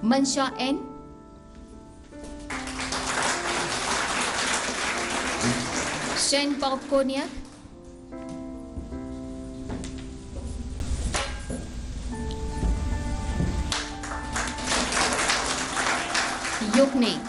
Mansha N, Shangpon Konyak, Yukni,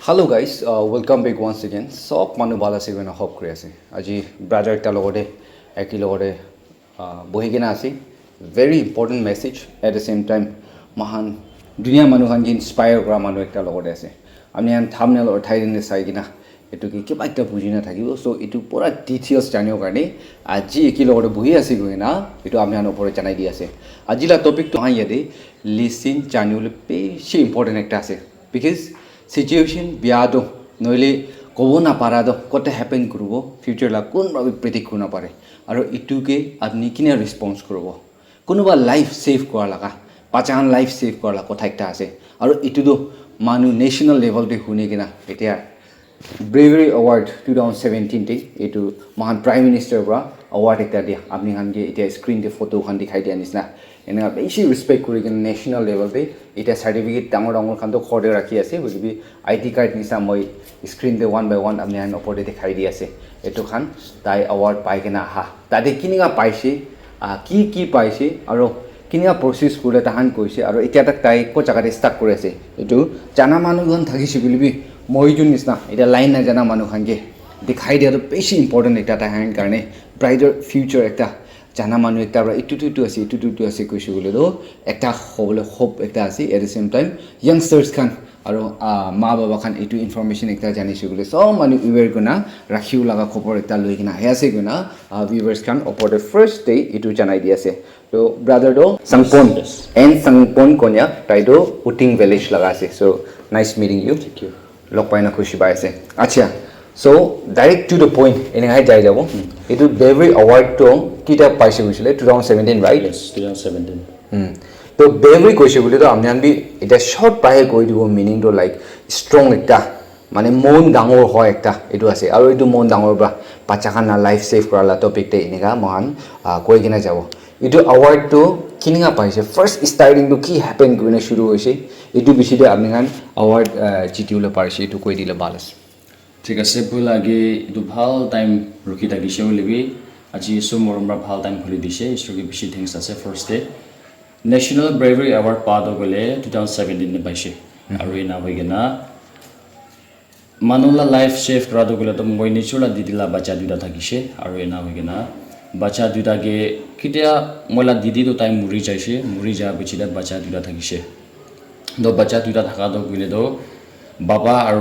Hello guys, welcome back once again. Sob manu bala se gona hope kori ase. Aji brother ekta logode eki logode bohi gena ase. Very important message at the same time mahan dunia manu han inspire kora manu ekta logode ase. Amni an thumbnail or title ne sai gina etu ki kiba ekta buji na thakibo. So etu pura details janio karne aji eki logode bohi ase goina etu amni an opore janai di ase. Aji la topic to han yade listen janio le pe she important ekta ase because situation biado noile kobo na parado kote happen kurubo future la kun bhabe predict kuna pare aro ituke apni kine response kurubo kunuba life save kora laga pachan life save kora la kotha ekta ase aro itu do manu national level te hune kina etia Bravery Award 2017 te etu mahan prime minister bra award ekta dia apni han ge etia screen te photo khan dikhai dia nisna ena beshi respect kuri kina national level te eta certificate dangor khan to khode rakhi ase hoibi ID card nisa moi screen te one by one amni han opor te dikhai di ase etu khan tai award pai kina ha tade kininga paise ki paise aro kininga process kure ta han koise aro etia tak tai ko jaga te stuck kore ase etu jana manu gon thakisi bilibi moi jun nisna eta line na jana manu khan ge dikhai dia to beshi important ekta ta han karne brighter future ekta jana manu ekta bra itu ase koise gole do ekta hobole hope ekta ase at the same time youngsters khan aro ma baba khan itu information ekta jani sigule so manu aware guna rakhiu laga khobor ekta loi kina he ase guna viewers khan opor the first day itu janai di ase to brother do Shangpon and Shangpon Konyak tai do Uting village laga ase so nice meeting you thank you lok paina khushi bai ase acha so direct to the point ene hai jai jabo itu Bravery Award to kita paise hoisile 2017 right yes 2017 to Bravery koise bole to amni anbi eta short pahe koi dibo meaning to like strong ekta mane mon dangor hoy ekta etu ase aro etu mon dangor ba bacha khan na life save kora la topic te inega mohan koi kina jabo etu award to kininga paise first starting to ki happen goina shuru hoise etu bishi de amni khan award jitiule parise etu koi dile balas ঠিক আছে বল আগে এটো ভাল time Rocky থাকিছে বলিবি আজি সুমরমরা ভাল time খুলি দিছে ইসরকে বেশি থ্যাঙ্কস আছে first day national bravery award পাদ গলে 2017 নে পাইছে আর এনা হইগেনা মানুলা লাইফ সেভ করা গলে তো মই নিচুলা দিদিলা বাচ্চা দুটা থাকিছে আর এনা হইগেনা বাচ্চা দুটাকে কিতিয়া মলা দিদি তো টাইম মুরি যাইছে মুরি যা বিচিলা বাচ্চা দুটা থাকিছে তো বাচ্চা দুটা থাকা তো গলে তো বাবা আর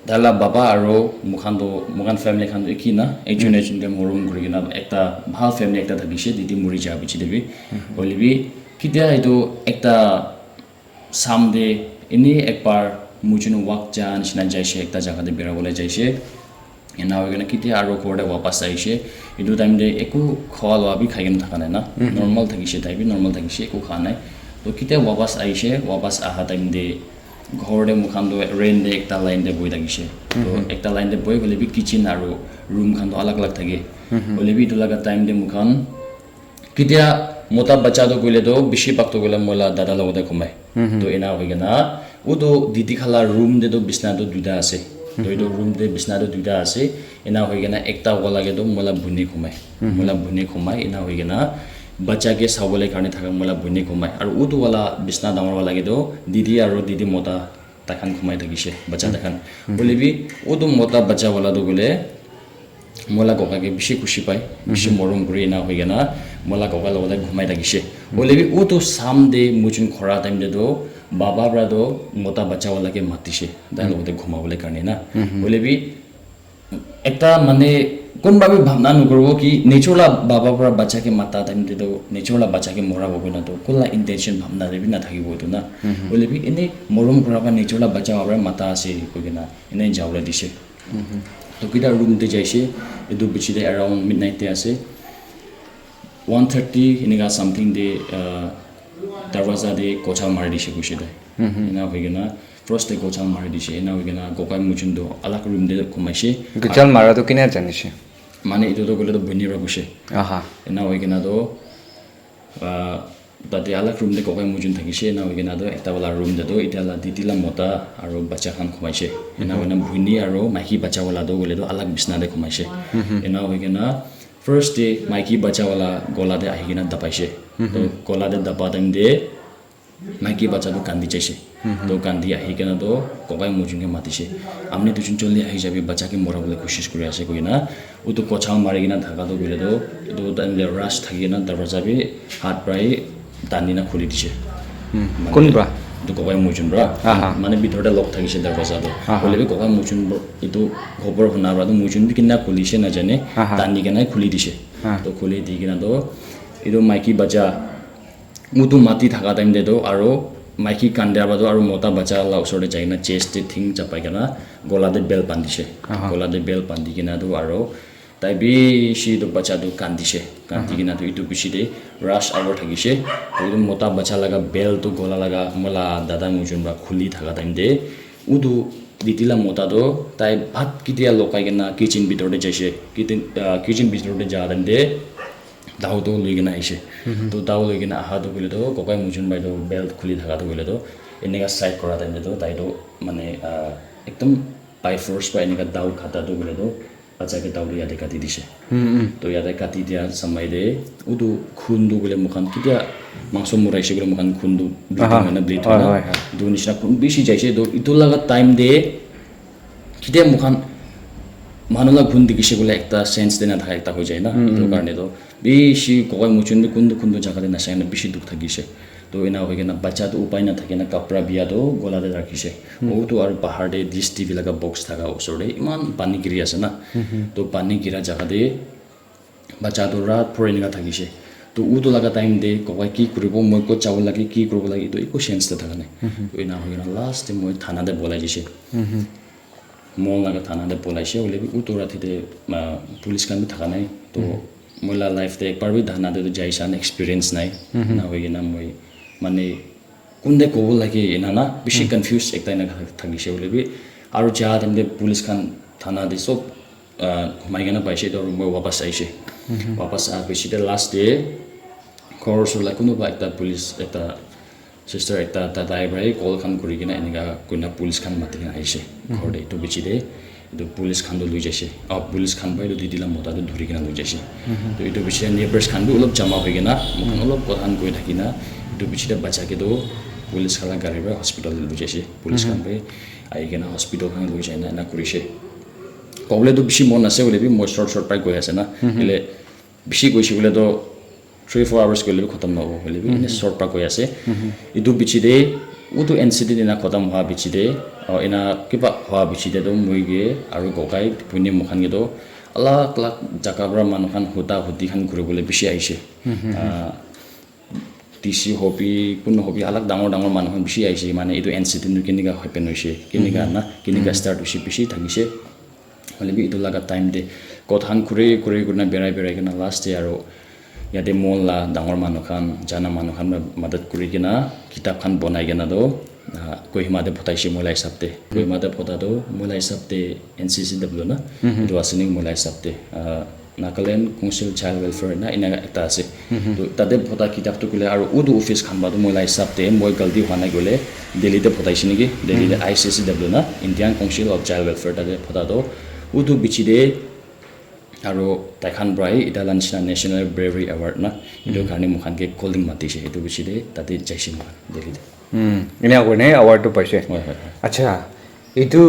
dala baba aro mukhan family khaneki na ekjon de morum guri na ekta bhal family ekta thakise didi muri ja bichi debi bolibi kitia etu ekta samde ini ekbar mujun walk jan shina jaise ekta jaga de bera bole jaise ena hoigena kitia aro korde wapas aise etu time de eku khawalwa bi khaigena thakana na normal thakise tai bi normal thakise eku khanai to kitia wapas aha time de ঘরে মুখান দো rain দে একটা line দে বই থাকিছে তো একটা line দে বই গলে B kitchen আর room খান তো আলাগ আলাগ থাকে বলে বি তো লাগা টাইম দে মুখান কিতিয়া মোটা বাচ্চা তো গলে তো বেশি পাক্ত গলে মোলা দাদা লগতে ঘুমাই তো এনা হইগে না ও তো দিদি খালা রুম দে তো বিছনা তো দুইটা আছে তো এই রুম দে বিছনা তো দুইটা আছে এনা হইগে না একটা ওলাগে তো মোলা বুনি ঘুমাই এনা হইগে না বাচ্চা কে সাবলে কারণে থাকা মোলা বুনি ঘুমাই আর উটো ওলা বিছনা ডাঙর লাগে তো দিদি মোটা তাখান ঘুমাই থাকিছে বাচ্চা দেখান বলিবি উটো মোটা বাচ্চা ওলা তো গলে মোলা ককাকে বেশি খুশি পায় বেশি মরম করে না হয়ে না মোলা ককা লগতে ঘুমাই থাকিছে বলিবি উটো সামদে মুচুন খরা টাইম দে তো বাবা ব্রা তো মোটা বাচ্চা ওলাকে মাতিছে তাই লগতে ঘুমাবলে কারণে না বলিবি একটা মানে কোন ভাবে ভাবনা নকরব কি নেচুরলা বাবা পরা বাচ্চাকে মাতা টাইম দিতো নেচুরলা বাচ্চাকে মরাব না তো কোলা ইন্টেনশন ভাবনা রেবি না থাকিব তো না বলে বি এনে মরম করাবা নেচুরলা বাচ্চা আবার মাতা আছে কই না এনে যাওলা দিছে তো কিটা রুম তে যাইছে এদু বিচিতে অ্যারাউন্ড মিডনাইট তে আছে 1:30 ইনিগা সামথিং দে দরওয়াজা দে কোচা মারি দিছে কইছে দে না হইগনা ফার্স্ট দে কোচা মারি দিছে না হইগনা কোকাই মুচুন্দো আলাক রুম দে কমাইছে গচাল মারা তো কিনা জানিছে মানে এটা তো গলে তো বনিরা বসে আহা না হইগনা তো তাতে আলাক রুম দে কোকাই মুচুন থাকিছে না হইগনা তো একটা বলা রুম দে তো ইটালা দিতিলা মতা আৰু বাচ্চা খান কমাইছে না হইনা ভুনি আৰু মাইকি বাচ্চা wala তো গলে তো আলাক বিছনা দে কমাইছে না হইগনা first day maiki bacha wala gola de ahigina dapaise to gola de dapa time de maiki bacha to kandi chaise to kandi ahigina to kokai mujunge matise amni tujun cholli ahi jabe bacha ke morabole koshish kori ase koina u to kocha marigina thaka to gole to time de rush thagina darwaza be hat prai danina khuli dise কোন bra to kokai mujun bra mane bitorda lock thagise darwaza to bole be kokai mujun itu khobor hona bra to mujun bi kinna khulise na jane dani gena khuli dise to khuli di gena to itu maiki bacha mutu mati thaka time de to aro maiki kandya ba to aro mota bacha la usore jaina chest thing chapai gena gola de bel pandise gola de bel pandi gena to aro tai bishi to bacha to kandise kandi gena to itu bishi de rush hour thagise to mota bacha laga bel to gola laga mola dada mujun ba khuli thaka time de udu ditila mota do tai bhat kitia lokai gena kitchen bitor de jaise kitchen bitor de ja time de daw to ligena aise to daw ligena aha to bile to kokai mujun bai to belt khuli thaka to bile to enega side kora time de to tai to mane ekdom by force by enega daw khata to bile to acha ke daw ya de kati dise to ya de kati dia samai de udu khundu bile mukhan kitia mangso murai se bile mukhan khundu bleed na do nisna kun bishi jaise do itulaga time de kitia mukhan manula gundi gise bole ekta sense dena thaka ekta hoi jay na to karne to bishi kokai muchun be kundu jaga de na saina bishi duk thagise to ena hoigena bacha to upai na thake na kapra biya to gola de rakhise o to ar bahar de dish tv laga box thaga osor de iman pani giri ase na to pani gira jaga de bacha to rat poringa thagise to udo laga time de kokai ki kuribo moi ko chawol lagi ki kuribo lagi to iko sense ta thaka ne to ena hoigena last time moi thana de bolai jise mol laga thana de bolai she ole bi utora thide police kan bi thaka nai to moila life de ekbar bi thana de jaisan experience nai na hoigena moi মানে কোনদে কব লাগে এনা না বেশি confuse একটাই না থাকিছে বলে B আর যা তেমদে police খান থানা দে সব ঘুমাই গেনা পাইছে তো মই वापस আইছে वापस আ বেশি দে লাস্ট ডে কোর্স লা কোনো বা একটা পুলিশ একটা সিস্টার একটা দাদাই ভাই কল খান করি কিনা এনেকা কোনা পুলিশ খান মাতি কিনা আইছে ঘর দে তো বেশি দে তো পুলিশ খান লই যাইছে পুলিশ খান ভাই দি দিলা মতা ধরি কিনা লই যাইছে তো এটা বেশি নেবার্স খান বি অলপ জমা হই কিনা মখন অলপ কথান কই থাকিনা itu bichida bacha ke do police khala gari ba hospital lu jaise police kan be ai gena hospital kan lu jaina na kurise koble do bishi mon ase ole bi mo short pai goi ase na ele bishi goise bole do 3-4 hours gole bi khatam na ho ole bi ne short pa goi ase itu bichide utu incident ina khatam ha bichide ina kiba ha bichide do moige aru gokai puni mukhan ge do alak alak jaka bra manukan huta huti khan gure bole bishi aise TC hobby kun hobby alak dangor manukhan bishi aise mane etu incident kiniga happen hoise kiniga na kiniga start hoise bishi thagise hole bi etu laga time de kothan kure gurna berai kana last year aro yate mol la dangor manukhan jana manukhan madad kuri kina kitab khan bonai gena do kohima de photaise molai sabte kohima de phota do molai sabte NCCW na etu asini molai sabte Nagaland Council Child Welfare na ina ekta ase to tade phota kitab to kule aru udu office khan ba do molai sabte moi galti hwana gole Delhi de photaise niki Delhi de ICCW na Indian Council of Child Welfare tade phota do udu bichide aru taikhan brai ita lanchna National Bravery Award na etu karne mukhan ke calling matise etu bichide tade jaise mukhan Delhi de ina kone award to paise acha itu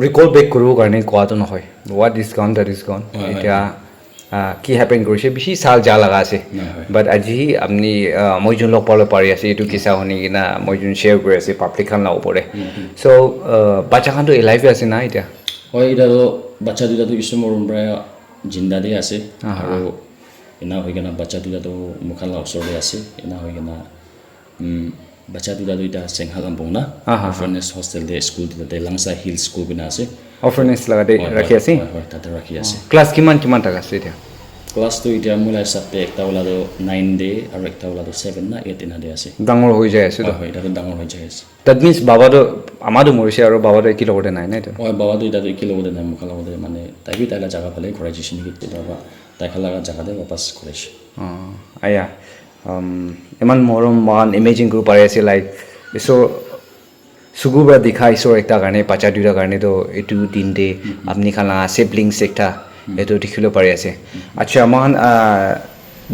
recall back kuru karne kwa to nohoy what is gone that is gone eta ki happen korise bishi sal ja laga ase but aji apni moijun lok palo pari ase etu kisa honi gina moijun share kore ase public khan la upore so bacha khan to alive ase na eta হয় এটা তো বাচ্চা দুটা তো কিছু মৰম প্ৰায় জিন্দা দে আছে আৰু এনা হৈ কিনা বাচ্চা দুটা তো মুখালা ওচৰতে আছে এনা হৈ কিনা বাচ্চা দুটা দুইটা চেংহালাম বং না অফাৰনেছ হোষ্টেল দে স্কুল দে লাংসা হিল স্কুল বিনা আছে অফাৰনেছ লগাতে ৰাখি আছে হয় তাতে ৰাখি আছে ক্লাছ কিমান টাকা আছে এতিয়া ক্লাছ তো এতিয়া মোলা হিচাপে একটা ওলাদো 9 ডে আৰু একটা ওলাদো 7 না 8 না দে আছে ডাঙৰ হৈ যায় আছে হয় এটা ডাঙৰ হৈ যায় আছে that means বাবাটো আমাৰো মৰিছে আৰু বাবাটো কি লগতে নাই না এটা হয় বাবাটো এটা কি লগতে নাই মুখা লগতে মানে তাইবি তাইলা জায়গা ফালে ঘৰাই দিছে নেকি কেতিয়াবা তাইখা লাগা জায়গাতে বাপাস কৰিছে আয়া ইমান মৰম মান ইমেজিং কৰিব পাৰি আছে লাইক so সুগুবা দিখা ঈশ্বৰ একটা কাৰণে পাচা দুটা কাৰণে তো এটু দিন দে আপনি খালা সিবলিংস একটা এটো দেখিলো পাৰি আছে আচ্ছা মান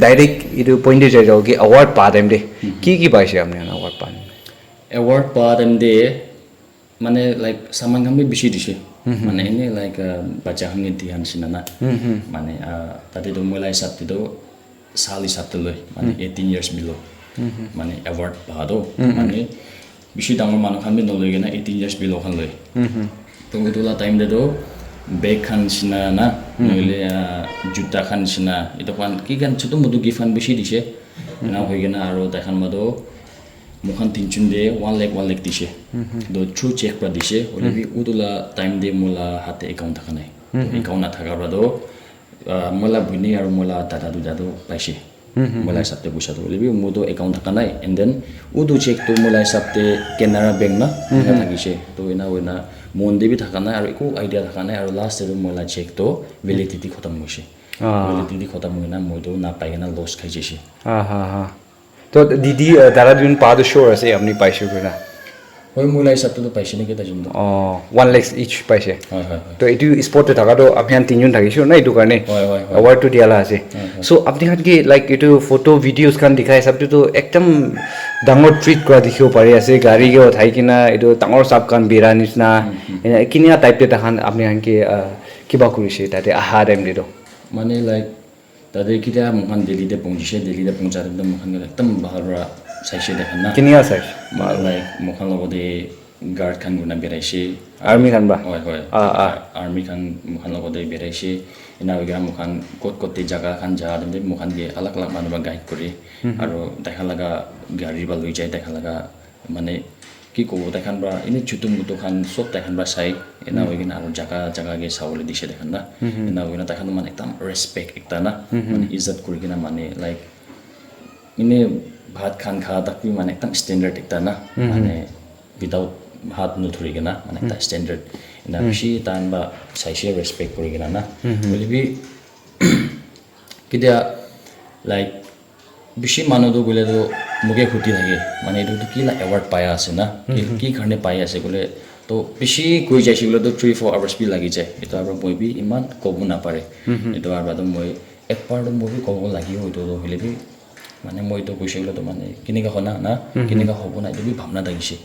ডাইৰেক্ট ইটো পইণ্টে যাই যাও কি অ্যাওয়ার্ড পা দেম দে কি পাইছে আপনি অ্যাওয়ার্ড পা অ্যাওয়ার্ড পা দেম দে মানে লাইক সামান কামে বেশি দিছে মানে এনে লাইক বাচ্চা হামনি দিহান সিনা মানে তাতে তো মলাই সাথে তো সালি সাথে লয় মানে 18 years below মানে অ্যাওয়ার্ড পা দো মানে বেশি ডাঙৰ মানুহ খান নলয় না 18 years below খান লয় তো গতলা টাইম দে তো বেগ খান সিনা না নইলে জুতা খান সিনা এটা খান কি খান ছোট মধু গিফট খান বেশি দিছে না হৈ গেনা আৰু দেখান মাদো মুখান তিনচুন দে 1 lakh দিছে তো থ্ৰু চেক পৰা দিছে ওলিবি উদুলা টাইম দে মোলা হাতে একাউন্ট থাকা নাই একাউন্ট না থাকা ৰদো মোলা বুনি আৰু মোলা দাদা দুদাদো পাইছে মোলা হিচাপতে পইচা তো ওলিবি মোদো একাউন্ট থাকা নাই এন্ড দেন উদু চেক তো মোলা হিচাপতে কেনাৰা বেংক না থাকিছে তো এনা ওনা মন দেবি থাকা নাই আৰু একো আইডিয়া থাকা নাই আৰু লাষ্ট এটো মোলা চেক তো ভ্যালিডিটি খতম হৈছে ভ্যালিডিটি খতম হৈ না মইতো না পাই না লস খাইছে তো দিদি দাদা দুন পা দো শোর আছে আপনি পাইছে কইনা হয় মোলা হিচাপতে তো পাইছে নেকি তাজন 1 lakh each পাইছে হয় তো এটু স্পটে থাকা তো আপনি তিনজন থাকিছো না এটু কাৰণে হয় অ্যাওয়ার্ড তো দিয়ালা আছে সো আপনি হাত কি লাইক এটু ফটো ভিডিওস খান দেখাই সবটো তো একদম ডাঙৰ ট্ৰিট কৰা দেখিও পাৰি আছে গাড়ী কে উঠাই কিনা এটু ডাঙৰ সাপ কান বিৰা নিছনা কিনিয়া টাইপতে তাহান আপনি হান কি কিবা কৰিছে তাতে আহা টাইম দিটো মানে লাইক তাদের কিটা মুখান দিল্লিতে পৌঁছার একদম মুখান একদম ভালরা চাইছে দেখান না কিনিয়া চাই লাইক মুখান লগতে গার্ড খান গুনা বেরাইছে আর্মি খান বা হয় আর্মি খান মুখান লগতে বেরাইছে এনা হইগা মুখান কত জায়গা খান যা দেমে মুখান গে আলাক মানুষ গাইড করে আর দেখা লাগা গাড়ি বা লই যায় দেখা লাগা মানে কি কব দেখান বা এনে ছোট মোটো খান সব দেখান বা চাই এনা হৈ কিনা আৰু জাগা গে চাবলৈ দিছে দেখান না এনা হৈ কিনা দেখান মানে একদম ৰেসপেক্ট একটা না মানে ইজ্জত কৰি কিনা মানে লাইক এনে ভাত খান খা তাকি মানে একদম স্ট্যান্ডার্ড একটা না মানে উইদাউট হাত নধৰি কিনা মানে একটা স্ট্যান্ডাৰ্ড এনা বেশি টান বা চাইছে ৰেসপেক্ট কৰি কিনা না বলিবি কিটা লাইক বেশি মানুহটো গ'লে তো মুখে খুঁটি থাকে মানে এইটো কি এৱাৰ্ড পাই আছে না কি কাৰণে পাই আছে গ'লে তো বেশি কৈ যাইছে গ'লে তো 3-4 hours বি লাগি যায় এটা আৰু মই বি ইমান ক'ব নাপাৰে এইটো আৰু মই একবাৰ মই ক'ব লাগিব এইটো হ'লে বি মানে মই তো কৈছে গ'লে তো মানে কেনেকা হনা না কেনেকা হ'ব না এইটো বি ভাবনা থাকিছে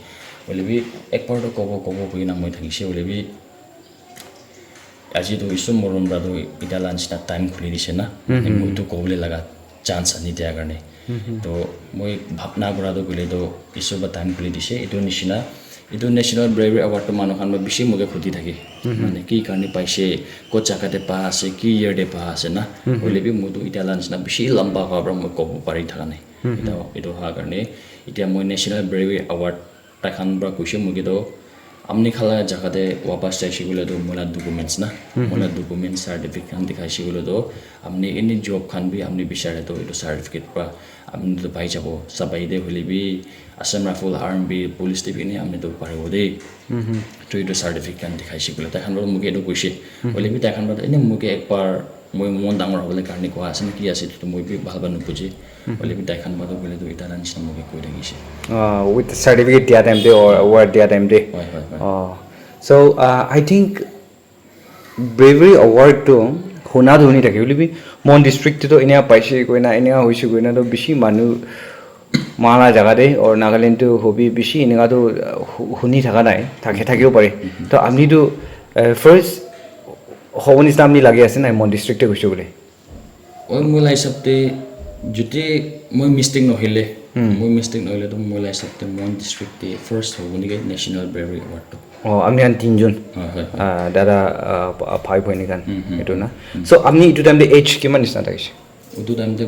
হ'লে বি একবাৰ তো ক'ব কৈ না মই থাকিছে হ'লে বি আজি তো ইছু মৰম ৰাদো এটা লাঞ্চ না টাইম খুলি দিছে না মইতো ক'বলৈ লাগা চান্স আনি দিয়াৰ কাৰণে তো মই ভাবনা কৰাটো গ'লে তো কিছু বা টাইম খুলি দিছে এইটো নিচিনা এইটো নেশ্যনেল ব্ৰেভাৰী এৱাৰ্ডটো মানুহখন বেছি মোকে সুধি থাকে মানে কি কাৰণে পাইছে ক'ত জাগাতে পা আছে কি ইয়াৰতে পা আছে না হ'লে বি মোৰতো এতিয়া লাঞ্চ না বেছি লম্বা হোৱাৰ পৰা মই ক'ব পাৰি থকা নাই এইটো হোৱাৰ কাৰণে এতিয়া মই নেশ্যনেল ব্ৰেভাৰী এৱাৰ্ড তাখান পৰা কৈছে মোকেতো আপনি খালা জায়গাতে ওয়াপাস চাইছি গ'লে তো মোলা ডকুমেন্টস না মোলা ডকুমেন্ট সার্টিফিকেট খান দেখাইছি গ'লে তো আপনি এনি জব খান বি আপনি বিচাৰে তো এইটো সাৰ্টিফিকেট পৰা আপনি তো পাই যাব সবাই দে হলে বি Assam rifle army police TV নি আপনি তো পাৰিব দেই তো এইটো সাৰ্টিফিকেট খান দেখাইছি গ'লে তাখান পৰা মোকে এইটো কৈছে হলে বি তাখান পৰা এনে মোকে একবাৰ মই মন ডাঙৰ হ'বলৈ কাৰণে কোৱা আছে কি আছে তো মই বি ভালবা নুবুজি হলে বি তাখান পৰা গ'লে তো এটা নিচিনা মোকে কৈ থাকিছে with certificate dia time or award dia time de so I think bravery award to hona dhoni thake bolibi mon district to inia paise koina inia hoise koina to bishi manu mala jaga de or Nagaland to hobi bishi inia to huni thaka nai thakeo pare to amni to first hoboni samni lagi ase na mon district e hoise bole oi mulai sabte jute moi mistake no hele মই mistake নহ'লে তো মই like সপ্তাহ মন ডিষ্ট্ৰিক্টে first হ'ব নেকি national bravery এৱাৰ্ডটো আপনি আন তিনজন হয় হয় দাদা ভাই ভনী গান এইটো না চ' আপনি এইটো টাইমতে এজ কিমান নিচিনা থাকিছে এইটো টাইমতে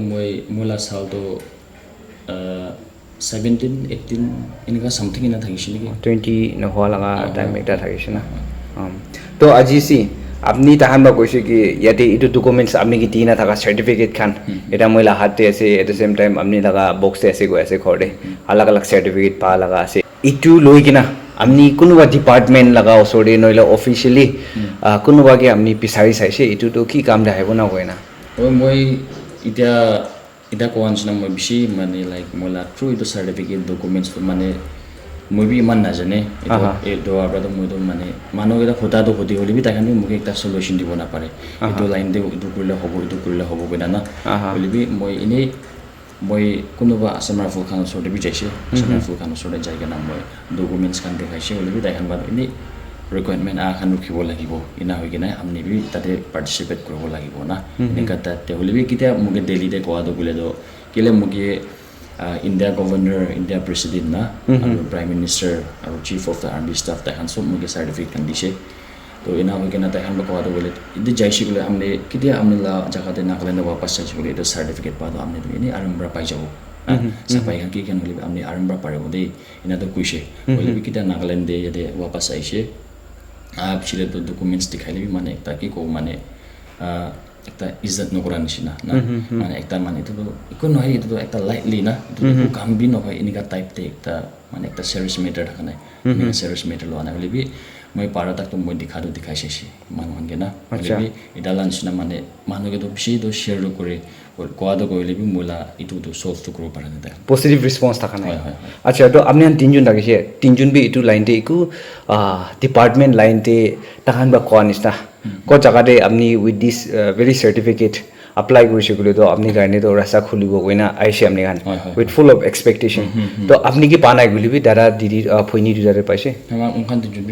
মই লাষ্ট চালটো 17 18 এনেকুৱা সামথিং এনে থাকিছে নেকি 20 নোহোৱা লগা টাইম এটা থাকিছে না তো আজি সি আপনি তাহান বা কৈছে কি ইয়াতে এইটো ডকুমেণ্টছ আপনি কি দি নাথাকা চাৰ্টিফিকেট খান এটা মই লাহাতে আছে এট দ্য চেম টাইম আপনি লগা বক্সে আছে গৈ আছে ঘৰতে আলাগ আলাগ চাৰ্টিফিকেট পা লগা আছে এইটো লৈ কিনা আপনি কোনোবা ডিপাৰ্টমেণ্ট লগা ওচৰতে নহ'লে অফিচিয়েলি কোনোবাকে আপনি বিচাৰি চাইছে এইটোতো কি কাম দেখাব না হয় না মই এতিয়া কোৱা নিচিনা মই বেছি মানে লাইক মই থ্ৰু এইটো চাৰ্টিফিকেট ডকুমেণ্টছটো মানে মই বি ইমান নাজানে এইটো আপাতত মইতো মানে মানুহকেইটা সোধাটো সুধি হ'লে বি তাহাঁতে মোক এটা চলিউশ্যন দিব নাপাৰে এইটো লাইনতে এইটো কৰিলে হ'ব কইনা না হ'লে বি মই কোনোবা আছাম ৰাইফল খানৰ ওচৰতে বি যাইছে আছাম ৰাইফল খানৰ ওচৰতে যাই কিনে মই ডকুমেণ্টছ খান দেখাইছে হ'লে বি তাহাঁত বাৰু এনেই ৰিকুৱাৰমেণ্ট খান ৰখিব লাগিব এনা হৈ কিনে আপুনি বি তাতে পাৰ্টিচিপেট কৰিব লাগিব না এনেকুৱা তাতে হ'লে বি কেতিয়া মোক ডেইলিতে কোৱাটো বোলেতো কেলে মোক ইণ্ডিয়া গভৰ্ণৰ ইণ্ডিয়া প্ৰেচিডেণ্ট না আৰু প্ৰাইম মিনিষ্টাৰ আৰু chief of the army staff তাহান চব মোক চাৰ্টিফিকেট খান দিছে তো এনা হৈ কিনে তাহান কোৱাটো বোলে এতিয়া যাইছে বোলে আপুনি কেতিয়া আপুনি জাগাতে নাগালেণ্ডৰ ৱাপাছ যাইছে বোলে এইটো চাৰ্টিফিকেট পালোঁ আপুনি এনেই আৰম্ভৰা পাই যাব চাপাই খান কি খান হ'লে আপুনি আৰম্ভৰা পাৰিব দেই এনাতো কৈছে হ'লে কেতিয়া নাগালেণ্ডে ইয়াতে ৱাপাছ আহিছে পিছতো ডকুমেণ্টছ দেখাইলে মানে এটা কি কওঁ মানে একটা ইজ্জত নকৰা নিচিনা না মানে একটা মানে এইটো একো নহয় এইটো একটা লাইটলি না এইটো কাম বি নহয় এনেকুৱা টাইপতে একটা মানে একটা চিৰিয়াছ মেটাৰ থকা নাই এনেকুৱা চিৰিয়াছ মেটাৰ লোৱা নাই হ'লে বি মই পাৰা তাকতো মই দেখাই চাইছে মানুহকে না হ'লে বি এটা নিচিনা মানে মানুহকেতো বেছিতো শ্বেয়াৰো কৰে কোৱাটো কৰিলে বি মোলা এইটোতো চল্ভটো কৰিব পাৰে না পজিটিভ ৰেছপন্স থকা নাই আচ্ছা তো আপনি তিনজন থাকিছে তিনজন বি এইটো লাইনতে একো ডিপাৰ্টমেণ্ট লাইনতে তাহান বা কোৱা নিচিনা ক'ত জাগাতে আপনি with this very certificate apply কৰিছে বুলি তো আপনি কাৰণে তো ৰাস্তা খুলিব কইনা আইছে আপনি গান উইথ ফুল অফ এক্সপেক্টেশন তো আপনি কি পা নাই গুলিবি দাদা দিদি ফইনি দুজারে পাইছে আমার উনখান তিনজন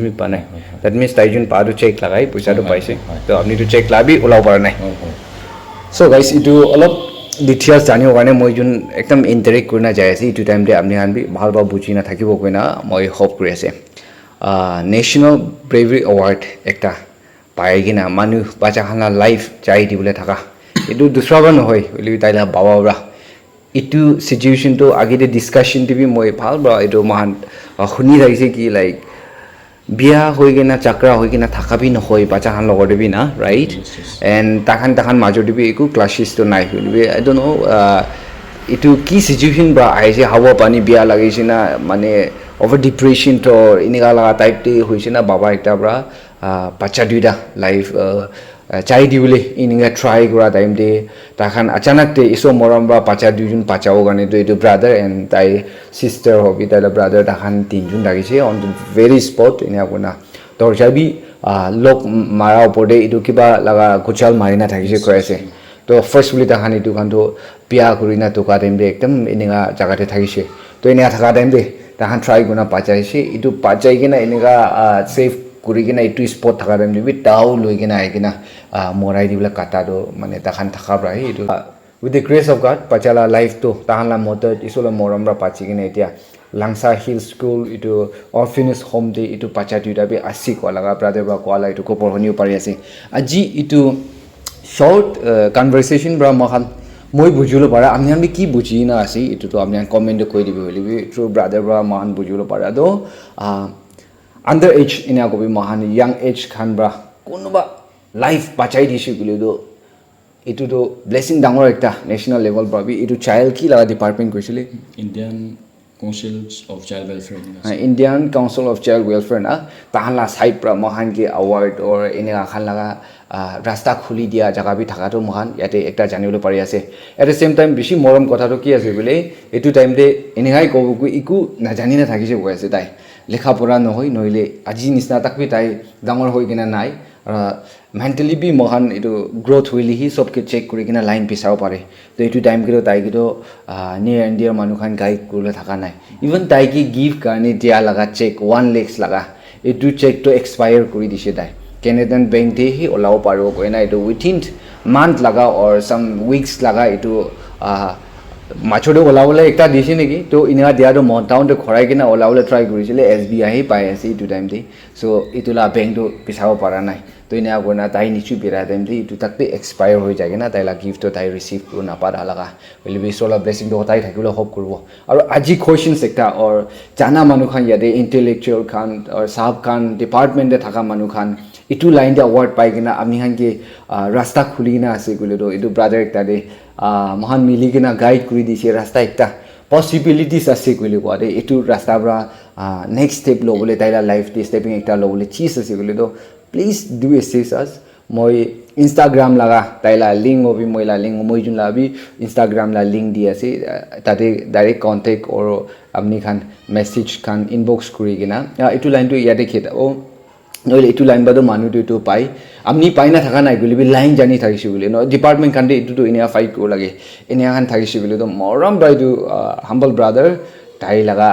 বি পা নাই দ্যাট মিন্স তাইজন পাটো চেক লাগাই পয়সাটো পাইছে তো আপনি তো চেক লাবি ওলাব পাৰা নাই সো গাইস ইটো অলপ ডিটেইলছ জানিব কাৰণে মই যোন একদম ইন্টাৰেক্ট কৰি না যাই আছে ইটো টাইম দে আপনি হান বি ভাল বা বুজি না থাকিব কইনা মই হোপ কৰি আছে নেশ্যনেল ব্ৰেভাৰী এৱাৰ্ড একটা পাই কিনা মানুহ বাচ্চাখানা লাইফ চাই দিবলৈ থাকা এইটো দুসৰাবাৰ নহয় বুলি তাইলা বাবা এইটো চিটুৱেশ্যনটো আগেতে ডিছকাশ্যনটো বি মই ভাল বা এইটো মহান শুনি থাকিছে কি লাইক বিয়া হৈ কিনা চাকৰা হৈ কিনা থাকা বি নহয় বাচ্চাখান লগতে বি না ৰাইট এণ্ড তাখান মাজতে বি একো ক্লাছেছটো নাই বুলি আই ডোণ্ট ন' এইটো কি চিটুৱেশ্যন বা আহিছে হাৱা পানী বিয়া লাগিছে না মানে অভাৰ ডিপ্ৰেশ্যন তো এনেকুৱা লগা টাইপতে হৈছে না বাবা একটা পৰা বাচ্চা দুইটা লাইফ চাই দিবলৈ এনেকুৱা ট্ৰাই কৰা টাইম দে তাখান আচানকতে ইছো মৰম বা বাচ্চা দুইজন বাচ্চাও কাৰণে তো এইটো ব্ৰাদাৰ এণ্ড তাই চিষ্টাৰ হবি তাইৰ ব্ৰাদাৰ তাখান তিনজন লাগিছে অন দ্য ভেৰি স্পট এনেকুৱা না তোৰ যাবি লোক মাৰা ওপৰতে এইটো কিবা লগা গুচাল মাৰি না থাকিছে কৈ আছে তো ফাৰ্ষ্ট বুলি তাখান এইটো খানটো বিয়া কৰি না টকা টাইম দে একদম এনেকুৱা জাগাতে থাকিছে তো এনেকুৱা থকা টাইম দে তাহান ট্ৰাই কৰি পাচাইছে এইটো পাচাই কিনা এনেকুৱা ছেফ কৰি কিনা এইটো স্পট থকা টাইম দিবি তাও লৈ কিনা আহি কিনা মৰাই দিবলৈ কাটাটো মানে তাখান থকা পৰা এইটো with the grace of God পাচালা লাইফটো তাহানলা মদত ইছলা মৰমৰা পাচি কিনা এতিয়া লাংচা হিল স্কুল এইটো অৰ্ফেনেজ হোম দে এইটো পাচা দুইটা বি আছি কোৱা লগা ব্ৰাদাৰ বা কোৱা এইটো কপৰ শুনিব পাৰি আছে আজি এইটো শৰ্ট কনভাৰচেশ্যন পৰা মই বুজিবলৈ পাৰা আমি কি বুজি না আছে এইটোতো আপুনি কমেণ্টে কৈ দিব বুলি থ্ৰু ব্ৰাদাৰ পৰা মহান বুজিবলৈ পাৰা তো আণ্ডাৰ এজ এনে কবি মহান ইয়াং এজ খান বা কোনোবা লাইফ বাচাই দিছে বুলিতো এইটোতো ব্লেছিং ডাঙৰ একটা নেশ্যনেল লেভেল পৰা এইটো চাইল্ড কি লগা ডিপাৰ্টমেণ্ট কৈছিলে Indian council of child welfare Indian council of child welfare না তাহানলা চাইড পৰা মহান কি এৱাৰ্ড অৰ এনেকুৱা খান লগা ৰাস্তা খুলি দিয়া জেগা বি থকাটো মহান ইয়াতে একটা জানিবলৈ পাৰি আছে এট দ্য চেম টাইম বেছি মৰম কথাটো কি আছে বোলে এইটো টাইমতে এনেকুৱাই ক'ব একো নাজানি নাথাকিছে কৈ আছে তাই লেখা পঢ়া নহয় নহ'লে আজি নিচিনা তাক বি তাই ডাঙৰ হৈ কিনে নাই মেণ্টেলি বি মহান এইটো গ্ৰ'থ হ'লেহি চবকে চেক কৰি কিনে লাইন পিচাব পাৰে তো এইটো টাইম কিন্তু তাই কিন্তু নিয়াৰ এণ্ড ডিয়াৰ মানুহখান গাইড কৰিবলৈ থকা নাই ইভেন তাইকে গিফ্ট কাৰণে দিয়া লগা চেক 1 lakhs লগা এইটো চেকটো এক্সপায়াৰ কৰি দিছে তাই কেনেডিয়ান বেংক দিয়ে সি ওলাব পাৰিব কৈ না এইটো উইথিন মান্থ লগা অৰ চাম উইকছ লগা এইটো মাছটো ওলাবলৈ একটা দিছে নেকি তো ইনা দিয়াটো মনটাউনটো খৰাই কিনে ওলাবলৈ ট্ৰাই কৰিছিলে SBI পাই আছে এইটো টাইমতে সো ইটোলা বেংকটো পিছাব পৰা নাই তো ইনা কোনা তাই নিচু বিৰা টাইমতে ইটো তাকতে এক্সপায়াৰ হৈ যায় না তাইলা গিফ্টটো তাই ৰিসিভ কৰিব নাপাৰা লাগা বুলি বিছলা ব্লেছিংটো তাই থাকিলে হপ কৰিব আৰু আজি কোৱেশ্চনছ একটা অৰ জানা মানুহ খান ইয়াতে ইন্টেলেকচুৱেল খান অৰ সাব খান ডিপাৰ্টমেন্টে থাকা মানুহ খান ইটো লাইন দে অৱাৰ্ড পাই কিনা আমি হানকে ৰাস্তা খুলি কিনা আছে গলে তো ইটো ব্ৰাদাৰ একটা দে মহান মিলি কিনা গাইড কৰি দিছে ৰাস্তা একটা পসিবিলিটিজ আছে কইলে কোৱা এটো ৰাস্তা পৰা নেক্সট স্টেপ লবলৈ তাইলা লাইফ দে স্টেপিং একটা লবলৈ চিজ আছে কইলে তো প্লিজ ডু এসিস আস মই ইনস্টাগ্রাম লাগা তাইলা লিংক হবি মইলা লিংক মই জুন লাবি ইনস্টাগ্রাম লা লিংক দি আছে তাতে ডাইরেক্ট কন্টাক্ট অর আপনি খান মেসেজ খান ইনবক্স কৰি কিনা এটো লাইনটো ইয়াতে খেতা ও নইলে এটো লাইন বাদো মানুটো এটো পাই আপনি পাই না থাকা নাই গলিবি লাইন জানি থাকিছে গলি ন ডিপার্টমেন্ট কান্ডে এটো তো ইনিয়া ফাইট কো লাগে ইনিয়া খান থাকিছে গলি তো মৰম বাইদু হাম্বল ব্ৰাদাৰ তাই লাগা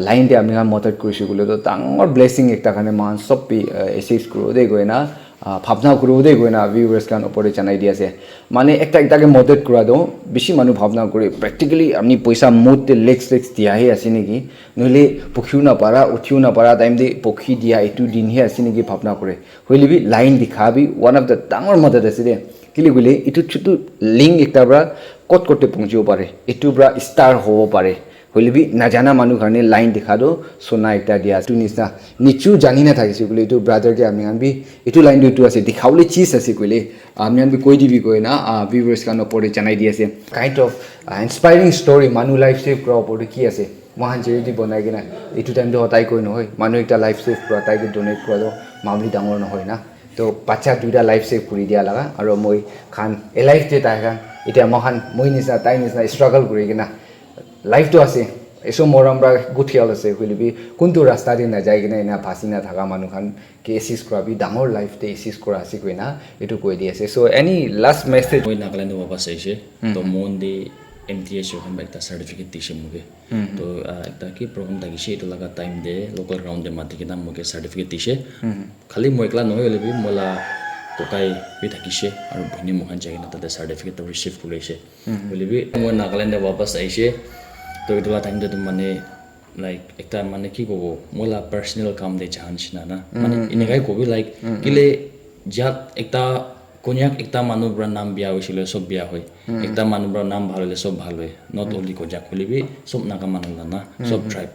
লাইন দে আপনি খান মদত কৰিছে গলি তো ডাঙৰ ব্লেসিং একটা কানে মান সব এসেস করো দে গয়না ভাবনা করো দে গয়না ভিউয়ার্স কান উপরে জানাই দি আছে মানে একটাকে মদত করা দাও বেশি মানুষ ভাবনা করে প্র্যাকটিক্যালি আপনি পয়সা মুতে লেক্স দিয়াহে আছে নেকি নইলে পখিও না পারা উঠিও না পারা টাইম দে পখি দিয়া এটু দিনহে আছে নেকি ভাবনা করে হইলিবি লাইন দেখাবি ওয়ান অফ দ্য ডাঙৰ মদত আছে দে কিলি গলে এটু ছোট লিংক একটা ব্রা কত করতে পৌঁছিব পারে এটু ব্রা স্টার হব পারে হইলিবি না জানা মানুষ কারণে লাইন দেখা দো সোনা একটা দিয়া তু নিসনা নিচু জানি না থাকিছে বলে এটু ব্রাদার কে আমি আনবি এটু লাইন দুটো আছে দেখাবলে চিজ আছে কইলে আমি আনবি কই দিবি কই না ভিউয়ার্স কানো পরে জানাই দি আছে কাইন্ড অফ ইন্সপায়ারিং স্টোরি মানু লাইফ সেভ করা পরে কি আছে মহান চেরিটি বনাই কিনা এটু টাইম তো হতাই কই নহয় মানু একটা লাইফ সেভ করা তাইকে ডোনেট করা দো মামলি ডাঙৰ নহয় না তো বাচ্চা দুইটা লাইফ সেভ কৰি দিয়া লাগা আৰু মই খান এ লাইফ যে তাই খান এতিয়া মহান মই নিচিনা তাই নিচিনা স্ট্ৰাগল কৰি কিনা লাইফ তো আছে এসো মৰম বা গুড খেয়াল আছে কইলিবি কোনটো ৰাস্তা দি না যায় কিনা এনা ফাঁসি না থাকা মানুহ খান কে এসিস কৰাবি ডাঙৰ লাইফ তে এসিস কৰা আছে কইনা এটো কৈ দি আছে সো এনি লাস্ট মেসেজ মই নাগালেণ্ড বাবা চাইছে তো মন দি MTS এখন একটা সার্টিফিকেট দিছে মুগে তো একটা কি প্রবলেম থাকিছে এটা লাগা টাইম দে লোকাল গ্রাউন্ড দে মাতি কিনা মুগে সার্টিফিকেট দিছে খালি মই একলা নহয় হলেবি মোলা কোকাই বি থাকিছে আৰু ভনি মুখান যাই কিনা তাতে সাৰ্টিফিকেট ৰিসিভ কৰিছে হলেবি মই নাগালেণ্ডে বাপাস আইছে তো এটা টাইম দে মানে লাইক একটা মানে কি কব মোলা পার্সোনাল কাম দে জানছিনা না মানে এনেকাই কবি লাইক কিলে জাত একটা Konyak একটা মানুষৰ নাম বিয়া হৈছিল সব বিয়া হয় একটা মানুহৰ নাম ভাল হলে সব ভাল হয় নট অনলি Konyak হলিবি সব নাগা মানুহ না সব ট্রাইব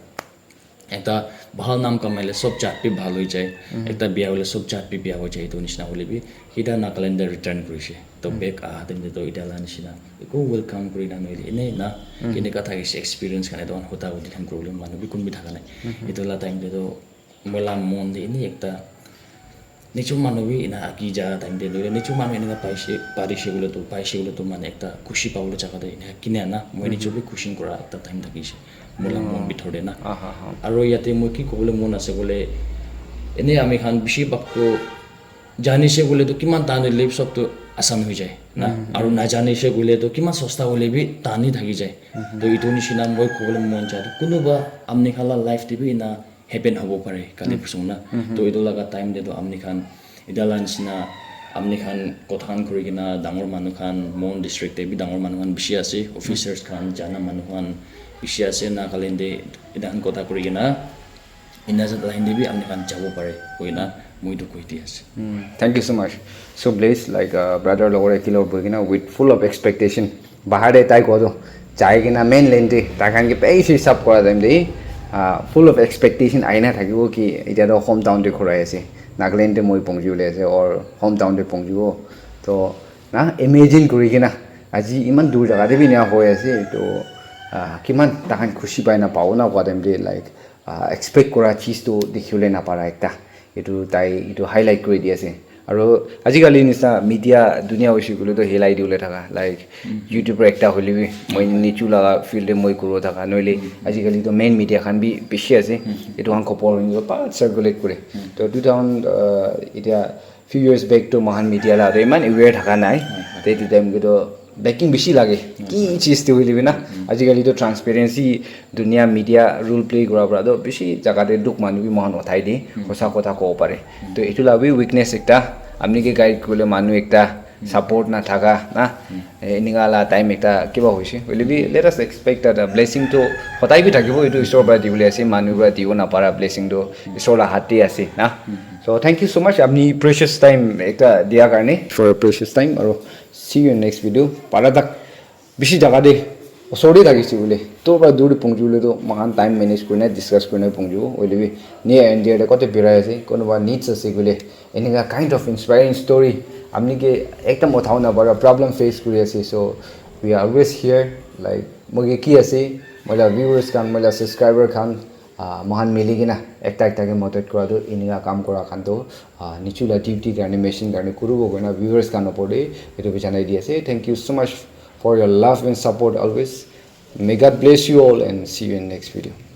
একটা ভাল নাম কামাইলে সব জাতি ভাল হৈ যায় একটা বিয়া হলে সব জাতি বিয়া হৈ যায় তো নিচিনা হলিবি হিটা নাগালেণ্ডে ৰিটাৰ্ণ কৰিছে তো বেক আহাতেন তো ইডালা নিচিনা একো ওয়েলকাম কৰি না নইলে এনে না কেনেকা থাকিছে এক্সপিৰিয়েন্স কাৰণে তো হতা হতি খান প্ৰবলেম মানুহ বি কোনবি থাকা নাই এটোলা টাইম দে তো মোলা মন দে এনে একটা নিচু মানুবি না কি যা টাইম দে লইলে নিচু মানুহ এনেকা পাইছে পারিছে বলে তো মানে একটা খুশি পাবলে জায়গা দে এনে কিনে না মই নিজকে খুশি কৰা একটা টাইম থাকিছে মোলা মন ভিতৰতে না আৰু ইয়াতে মই কি কবলে মন আছে বলে এনে আমি খান বেছি বাকটো জানিছে বলে তো কিমান টান লিভ সব তো আসান হৈ যায় না আৰু না জানিছে বলে তো কিমান সস্তা হলে বি টানি থাকি যায় তো ইটো নিচিনা মই কবলে মন যায় কোনোবা আমনি খালা লাইফ দিবি না হেপেন হব পাৰে কালি পৰসং না তো ইটো লাগা টাইম দে তো আমনি খান ইডালা নিচিনা আমনি খান কথান কৰি কিনা ডাঙৰ মানুহ খান মন ডিষ্ট্ৰিক্ট বি ডাঙৰ মানুহ খান বেছি আছে অফিচাৰ্ছ খান জানা মানুহ খান বেছি আছে নাগালেণ্ডে ইদান কথা কৰি কিনা ইনাজত লাইন দিবি আমনি খান যাব পাৰে কইনা মইতো কৈ দি আছে থ্যাংক ইউ সো মাচ সো ব্লেস লাইক ব্রাদার লগৰ একিলৰ বহিনা উইথ ফুল অফ এক্সপেক্টেশন বাহাৰে তাই কৰো চাই কিনা মেইন লেন্ডে তাকানকে পেইছি হিসাব কৰা যাম দেই ফুল অফ এক্সপেক্টেশন আইনা থাকিব কি এটা তো হোম টাউন দে খৰাই আছে নাগালেণ্ডে মই পংজিলে আছে অৰ হোম টাউন দে পংজিব তো না ইমেজিন কৰি কিনা আজি ইমান দূৰ জাগাতে বি না হৈ আছে তো কিমান তাহান খুশি পাই না পাও না কোৱা টাইম দে লাইক এক্সপেক্ট কৰা চিজটো দেখিবলৈ নাপাৰা একটা এটো তাই এটো হাইলাইট কৰি দি আছে আৰু আজিকালি নিচিনা মিডিয়া দুনিয়া হৈছে গ'লে তো হেলাই দিবলৈ থাকা লাইক ইউটিউবৰ একটা হলিবি মই নিচু লাগা ফিল্ডে মই কৰোঁ থাকা নইলে আজিকালি তো মেইন মিডিয়া খান বি বেছি আছে এটো খান খবৰ পাৰ্ট চাৰ্কুলেট কৰে তো 2000 এতিয়া ফিউ ইয়াৰ্ছ বেক তো মহান মিডিয়া লা ইমান এৱেৰ থাকা নাই তেটো টাইম গটো বেকিং বেছি লাগে কি চিজটো হলিবি না আজিকালি তো ট্ৰান্সপাৰেন্সি দুনিয়া মিডিয়া ৰোল প্লে কৰা পৰা তো বেছি জাগাতে দুখ মানুহ মহান উঠাই দি সঁচা কথা ক'ব পাৰে তো এটো লাভি উইকনেছ একটা আপনি কি গাইড কৰিলে মানুহ একটা support na thaga na iningala time ekta kiba hoise will be let us expect that a blessing to hotai bi thakibo etu ishor ba dibule ase manu ba dibo na para blessing to ishor la hati ase na so thank you so much apni precious time ekta dia karne for a precious time aro see you in next video para tak bishi jaga de osori thakisi bole to ba duri pungjule to mahan time manage kurne discuss kurne pungju will be near and dear kote birai ase kono ba needs ase gule eninga kind of inspiring story amni ke ekta mothau na bara problem face kuri ase so we are always here like moge ki ase mola viewers kan mola subscriber kan mohan mili gina ekta ke motot kora do ininga kam kora khan to nichula duty karne machine karne kurubo gona viewers kan opode etu bijanai di ase thank you so much for your love and support always may God bless you all and see you in next video